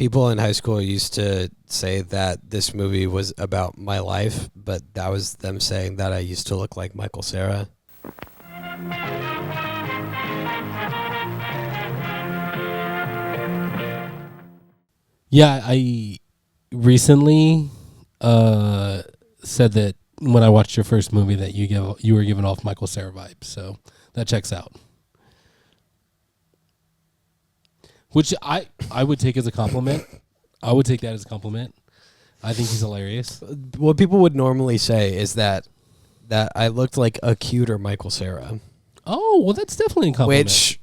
People in high school used to say that this movie was about my life, but that was them saying that I used to look like Michael Cera. Yeah, I recently said that when I watched your first movie that you were giving off Michael Cera vibes, so that checks out. Which I would take as a compliment. I would take that as a compliment. I think he's hilarious. What people would normally say is that I looked like a cuter Michael Cera. Oh, well, that's definitely a compliment. Which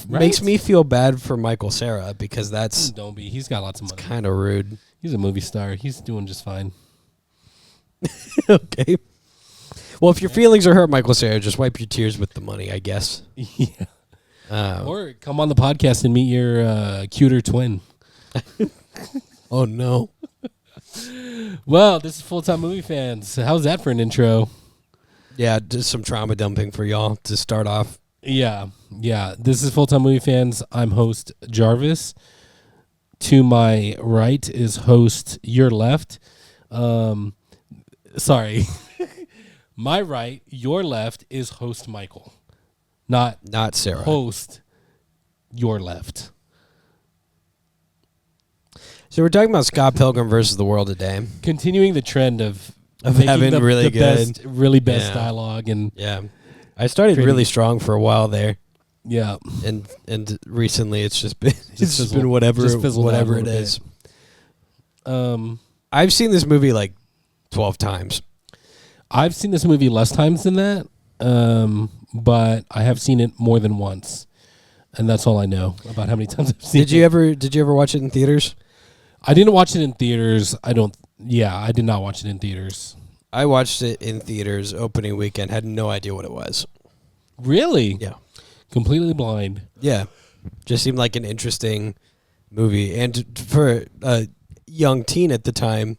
makes me feel bad for Michael Cera because that's Don't be. He's got lots of money. kind of rude. He's a movie star. He's doing just fine. Okay. Well, if your feelings are hurt, Michael Cera, just wipe your tears with the money, I guess. Yeah. Or come on the podcast and meet your cuter twin. Oh, no. Well, this is Full-Time Movie Fans. How's that for an intro? Yeah, just some trauma dumping for y'all to start off. Yeah. This is Full-Time Movie Fans. I'm host Jarvis. To my right is host your left. Sorry. My right, your left is host Michael. Not Sarah. Host your left. So we're talking about Scott Pilgrim versus the World today. Continuing the trend of having the really good, best dialogue, and I started really strong for a while there. Yeah, and recently it's just been whatever it is. I've seen this movie like 12 times. I've seen this movie less times than that, but I have seen it more than once, and that's all I know about how many times I've seen it. Did you ever watch it in theaters? I didn't watch it in theaters. I did not watch it in theaters. I watched it in theaters opening weekend. Had no idea what it was. Really? Yeah. Completely blind. Yeah. Just seemed like an interesting movie. And for a young teen at the time,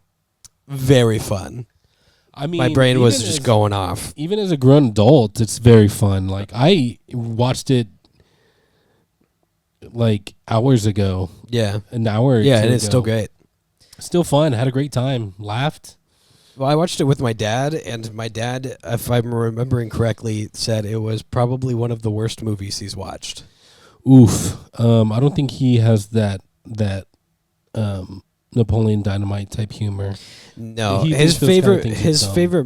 very fun. I mean, my brain was just going off. Even as a grown adult, it's very fun. Like, I watched it like hours ago. Yeah. An hour or two and it's ago. still great. Still fun. Had a great time. Laughed. Well, I watched it with my dad, and my dad, if I'm remembering correctly, said it was probably one of the worst movies he's watched. Oof. I don't think he has that Napoleon Dynamite type humor. No, his favorite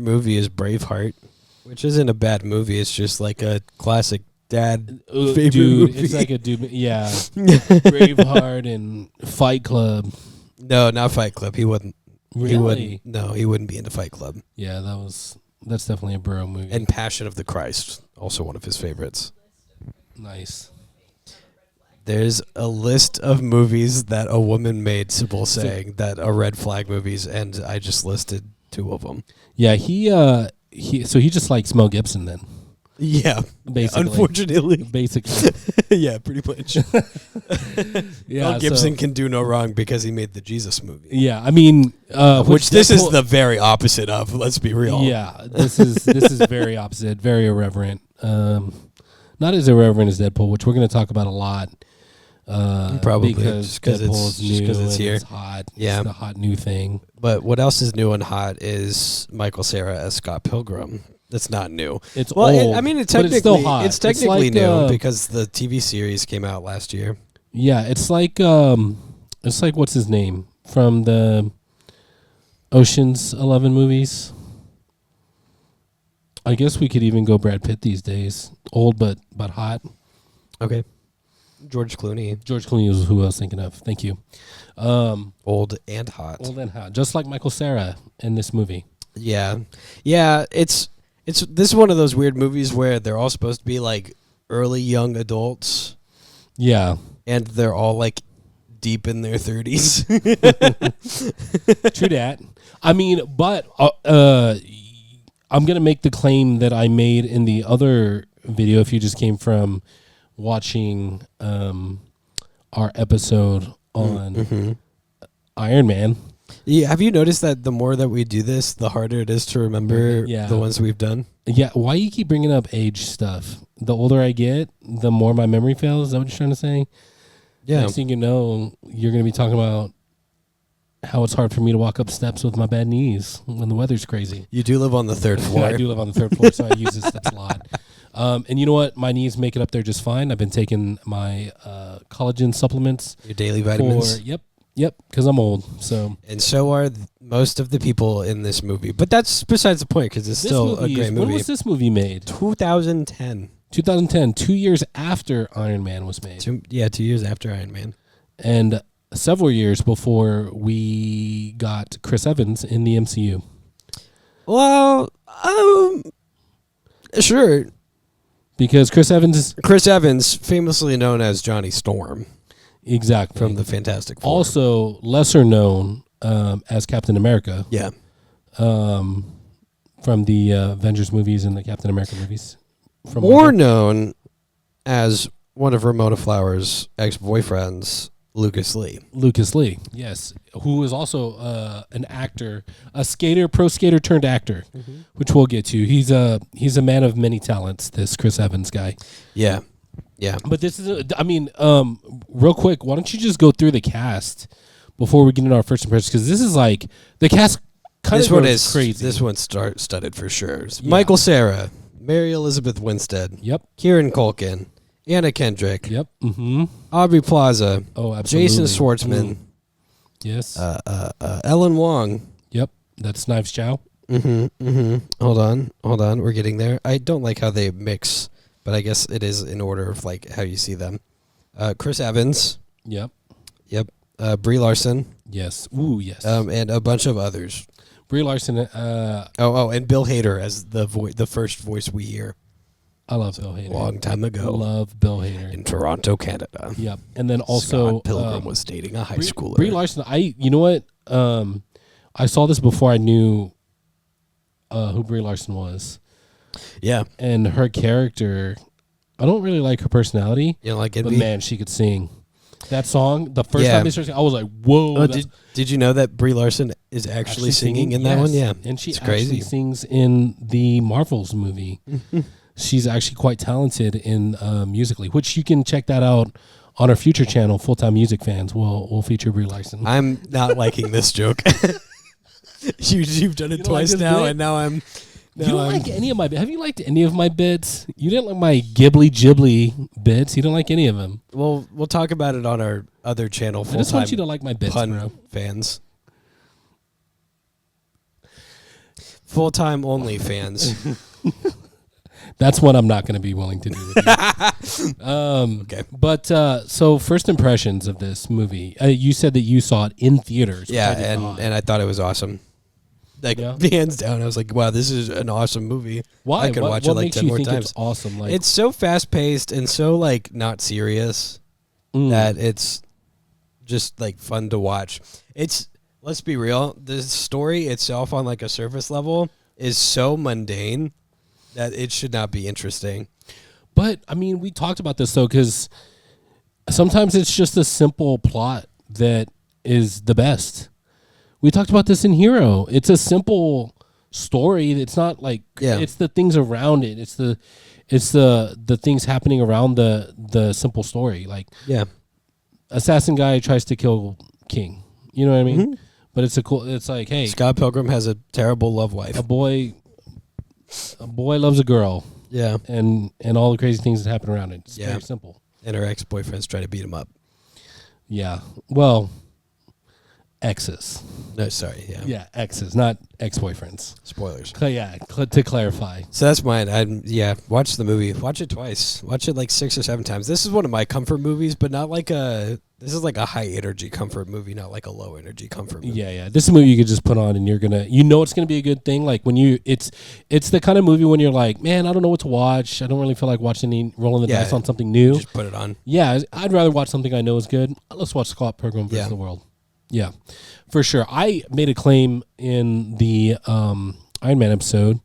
movie is Braveheart, which isn't a bad movie. It's just like a classic dad favorite movie. It's like a dude. Yeah, Braveheart and Fight Club. No, not Fight Club. He wouldn't. Really? He wouldn't be into Fight Club. Yeah, that's definitely a bro movie. And Passion of the Christ, also one of his favorites. Nice. There's a list of movies that a woman made, Sybil saying, that are red flag movies, and I just listed 2 of them. Yeah, he just likes Mel Gibson then. Yeah, basically. Unfortunately. Basically. Yeah, pretty much. Yeah, Mel Gibson can do no wrong because he made the Jesus movie. Yeah, I mean, which this is the very opposite of. Let's be real. Yeah, this is very opposite, very irreverent. Not as irreverent as Deadpool, which we're going to talk about a lot. Probably because Deadpool is new and here. It's hot. Yeah, it's the hot new thing. But what else is new and hot is Michael Cera as Scott Pilgrim. That's not new. It's old. It's technically it's still hot. It's technically new because the TV series came out last year. Yeah, it's like what's his name from the Ocean's 11 movies. I guess we could even go Brad Pitt these days. Old but hot. Okay. George Clooney. George Clooney is who I was thinking of. Thank you. Old and hot. Old and hot. Just like Michael Cera in this movie. Yeah. Yeah, this is one of those weird movies where they're all supposed to be like early young adults. Yeah. And they're all like deep in their 30s. True that. I mean, but I'm going to make the claim that I made in the other video if you just came from watching our episode on Iron Man. Yeah, have you noticed that the more that we do this, the harder it is to remember the ones we've done? Yeah, why you keep bringing up age stuff? The older I get, the more my memory fails. Is that what you're trying to say? Yeah. Next thing you know, you're going to be talking about how it's hard for me to walk up steps with my bad knees when the weather's crazy. You do live on the third floor. I do live on the third floor, so I use the steps a lot. And you know what? My knees make it up there just fine. I've been taking my collagen supplements. Your daily vitamins. Yep, because I'm old. So And so are most of the people in this movie. But that's besides the point, because it's still a great movie. When was this movie made? 2010. 2010, 2 years after Iron Man was made. 2 years after Iron Man. And several years before we got Chris Evans in the MCU. Well, sure. Because Chris Evans, famously known as Johnny Storm. Exactly. From the Fantastic Four. Also lesser known as Captain America. Yeah. From the Avengers movies and the Captain America movies. More known as one of Ramona Flowers' ex-boyfriends, Lucas Lee. Lucas Lee, yes. Who is also an actor, a pro skater turned actor, which we'll get to. He's a man of many talents, this Chris Evans guy. Yeah. Yeah. But this is, real quick, why don't you just go through the cast before we get into our first impressions? Because this is like, the cast kind of goes crazy. This one's studded for sure. Yeah. Michael Cera, Mary Elizabeth Winstead. Yep. Kieran Culkin, Anna Kendrick. Yep. Mm-hmm. Aubrey Plaza. Oh, absolutely. Jason Schwartzman. Yes. Ellen Wong. Yep. That's Knives Chow. Hold on. We're getting there. I don't like how they mix, but I guess it is in order of like how you see them. Chris Evans. Yep. Brie Larson. Yes. Ooh, yes. And a bunch of others. Brie Larson. And Bill Hader as the first voice we hear. I love Bill Hader. Long time ago. Love Bill Hader. In Toronto, Canada. Yep. And then also Scott Pilgrim was dating a high schooler. Brie Larson, you know what? I saw this before I knew who Brie Larson was. Yeah. And her character, I don't really like her personality. You know, like but man, she could sing. That song, the first time they started singing, I was like, whoa. Did you know that Brie Larson is actually singing in that one? Yeah. And she actually sings in the Marvels movie. She's actually quite talented in musically, which you can check that out on our future channel, Full Time Music Fans. We'll feature Brie Larson. I'm not liking this joke. You've done it twice now, bit? And now I'm... You don't like any of my bits. Have you liked any of my bits? You didn't like my Ghibli bits. You don't like any of them. Well, we'll talk about it on our other channel. I just want you to like my bits, bro. Fans. Full-time only fans. That's what I'm not going to be willing to do with you. Okay. But so first impressions of this movie. You said that you saw it in theaters. Yeah, and I thought it was awesome. Like, hands down, I was like, wow, this is an awesome movie. Why? I could watch it like 10 more times. It's awesome? Like, it's so fast-paced and so, like, not serious that it's just, like, fun to watch. Let's be real, the story itself on, like, a surface level is so mundane that it should not be interesting. But, I mean, we talked about this, though, because sometimes it's just a simple plot that is the best. We talked about this in Hero. It's a simple story. It's not like it's the things around it. It's the things happening around the simple story. Like assassin guy tries to kill king. You know what I mean? Mm-hmm. But it's like, hey, Scott Pilgrim has a terrible love wife. A boy loves a girl. Yeah. And all the crazy things that happen around it. It's very simple. And her ex-boyfriends try to beat him up. Yeah. Well, exes. No, sorry. Yeah. Yeah, exes, not ex-boyfriends. Spoilers. To clarify. So that's mine. Watch the movie. Watch it twice. Watch it like 6 or 7 times. This is one of my comfort movies, but not like this is like a high energy comfort movie, not like a low energy comfort movie. Yeah. This is a movie you could just put on and you're gonna, it's gonna be a good thing. Like when it's the kind of movie when you're like, man, I don't know what to watch. I don't really feel like rolling the dice on something new. Just put it on. Yeah, I'd rather watch something I know is good. Let's watch Scott Pilgrim vs. the World. Yeah, for sure. I made a claim in the Iron Man episode,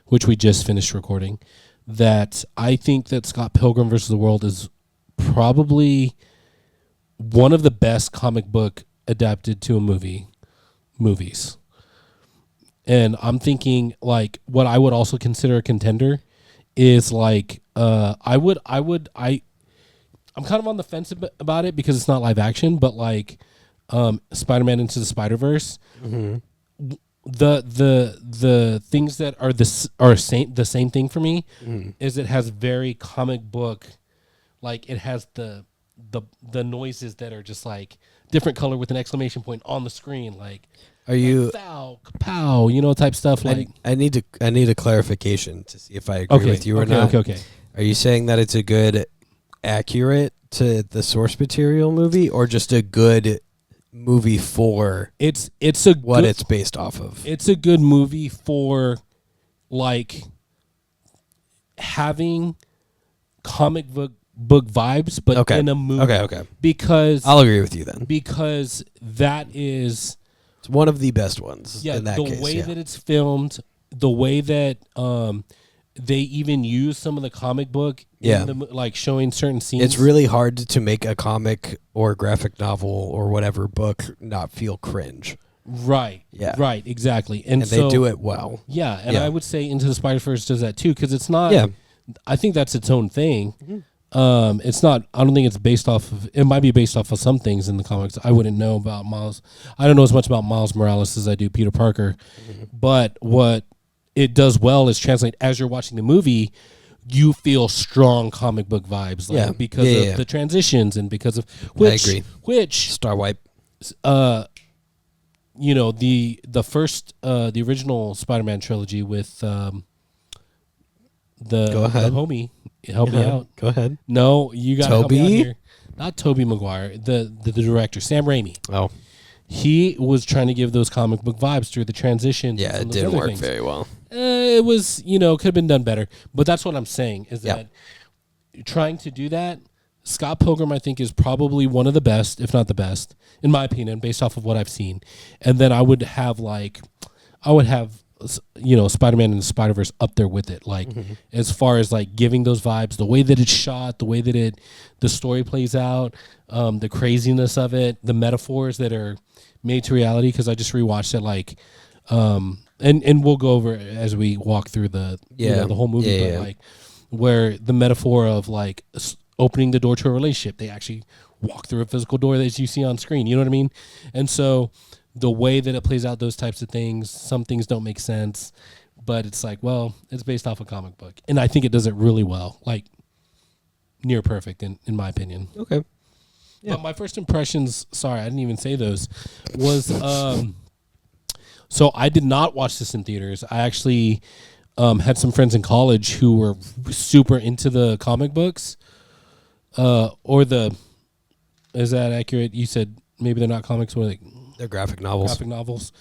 which we just finished recording, that I think that Scott Pilgrim vs. the World is probably one of the best comic book adapted to a movies. And I'm thinking like what I would also consider a contender is like I I'm kind of on the fence about it because it's not live action, but like Spider-Man Into the Spider-Verse, the things that are the same thing for me is it has very comic book, like it has the noises that are just like different color with an exclamation point on the screen, like are you like, pow, pow, type stuff. Like I need a clarification to see if I agree with you or not. Okay. Are you saying that it's a good, accurate to the source material movie, or just a good movie for it's it's based off of? It's a good movie for like having comic book vibes, but in a movie. Okay. Because I'll agree with you then. Because that is it's one of the best ones. Yeah, in that the case, way that it's filmed, the way that they even use some of the comic book, like showing certain scenes. It's really hard to make a comic or graphic novel or whatever book not feel cringe. Right. Yeah. Right. Exactly. And they do it well. Yeah, and I would say Into the Spider-Verse does that too, because it's not. Yeah. I think that's its own thing. It's not. I don't think it's based off of. It might be based off of some things in the comics. I wouldn't know about Miles. I don't know as much about Miles Morales as I do Peter Parker. But what it does well is translate as you're watching the movie. You feel strong comic book vibes, because of the transitions and because of which. I agree. Which Star Wipe. The first the original Spider-Man trilogy with the homie. Help me out. Go ahead. No, you got to help Toby? me out here. Not Tobey Maguire, the director, Sam Raimi. Oh. He was trying to give those comic book vibes through the transitions. Yeah, it didn't work very well. It was, could have been done better. But that's what I'm saying, is that trying to do that, Scott Pilgrim, I think, is probably one of the best, if not the best, in my opinion, based off of what I've seen. And then I would have Spider-Man and the Spider-Verse up there with it, like as far as like giving those vibes, the way that it's shot, the way that the story plays out, the craziness of it, the metaphors that are made to reality. Because I just rewatched it, and we'll go over it as we walk through the whole movie, but like where the metaphor of like opening the door to a relationship, they actually walk through a physical door that you see on screen. You know what I mean? And so the way that it plays out those types of things, some things don't make sense, but it's like, well, it's based off a comic book. And I think it does it really well, like near perfect in my opinion. Okay. Yeah. But my first impressions, sorry, I didn't even say those, was, so I did not watch this in theaters. I actually had some friends in college who were super into the comic books, is that accurate? You said maybe they're not comics, or like they're graphic novels.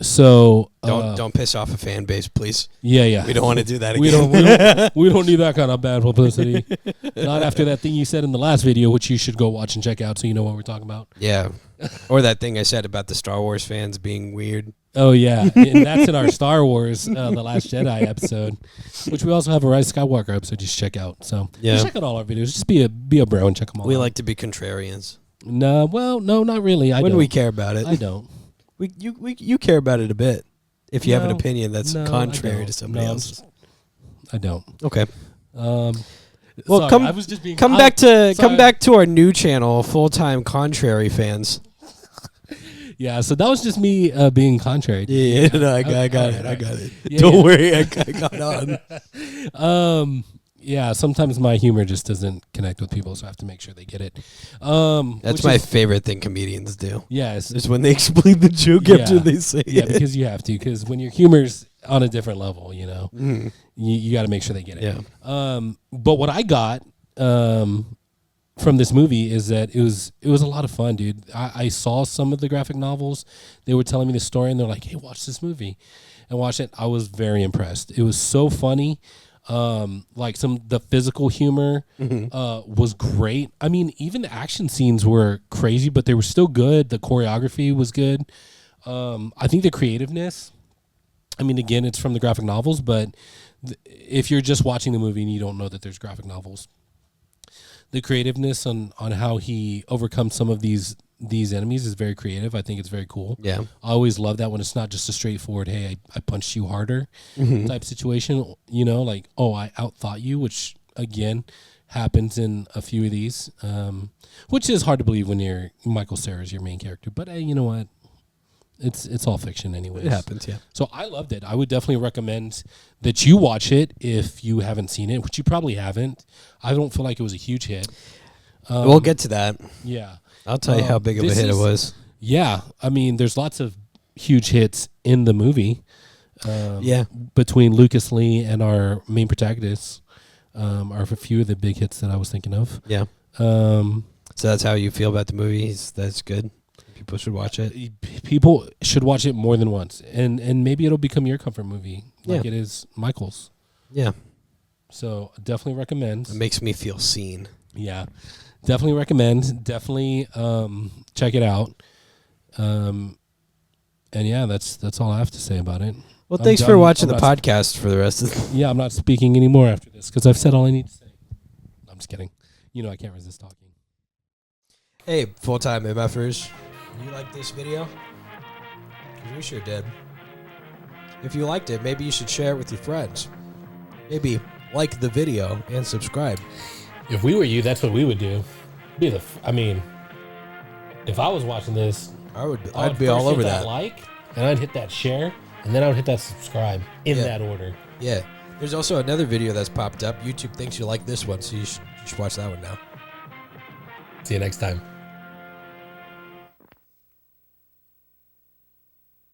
So don't piss off a fan base, please. Yeah. We don't want to do that again. We don't need that kind of bad publicity. Not after that thing you said in the last video, which you should go watch and check out so you know what we're talking about. Yeah. Or that thing I said about the Star Wars fans being weird. Oh, yeah. And that's in our Star Wars, The Last Jedi episode, which we also have a Rise of Skywalker episode just check out. So check out all our videos. Just be a bro and check them all out. We like to be contrarians. No, not really. When we care about it. I don't. You care about it a bit. If you have an opinion that's contrary to somebody else's. I don't. Okay. Well, sorry, come back to our new channel, Full-Time Contrary Fans. Yeah, so that was just me being contrary. Yeah, no, I got it. Yeah, don't worry, I got on. Yeah, sometimes my humor just doesn't connect with people, so I have to make sure they get it. That's my favorite thing comedians do. Yes. Is when they explain the joke after they say it. Yeah, because you have to, because when your humor's on a different level, you got to make sure they get it. Yeah. But what I got from this movie is that it was a lot of fun, dude. I saw some of the graphic novels. They were telling me the story, and they're like, hey, watch this movie. And watch it. I was very impressed. It was so funny. Like the physical humor was great. I mean, even the action scenes were crazy, but they were still good. The choreography was good. I think the creativeness, I mean, again, it's from the graphic novels, but if you're just watching the movie and you don't know that there's graphic novels, the creativeness on how he overcomes some of these enemies is very creative. I think it's very cool. Yeah. I always love that when it's not just a straightforward, hey, I punched you harder type situation, like, oh, I outthought you, which, again, happens in a few of these, which is hard to believe when Michael Cera's your main character. But hey, you know what? It's all fiction anyways. It happens, yeah. So I loved it. I would definitely recommend that you watch it if you haven't seen it, which you probably haven't. I don't feel like it was a huge hit. We'll get to that. Yeah. I'll tell you how big of a hit it was. Yeah. I mean, there's lots of huge hits in the movie. Between Lucas Lee and our main protagonists are a few of the big hits that I was thinking of. Yeah. So that's how you feel about the movie? That's good? People should watch it? People should watch it more than once. And maybe it'll become your comfort movie like it is Michael's. Yeah. So definitely recommend. It makes me feel seen. Yeah. Definitely recommend. Definitely check it out. And yeah, that's all I have to say about it. Well, thanks for watching the podcast for the rest of the... Yeah, I'm not speaking anymore after this because I've said all I need to say. I'm just kidding. I can't resist talking. Hey, full-time MFers. You like this video? We sure did. If you liked it, maybe you should share it with your friends. Maybe like the video and subscribe. If we were you, that's what we would do. If I was watching this, I'd be all over that. And I'd hit that share, and then I would hit that subscribe in that order. Yeah. There's also another video that's popped up. YouTube thinks you like this one, so you should watch that one now. See you next time.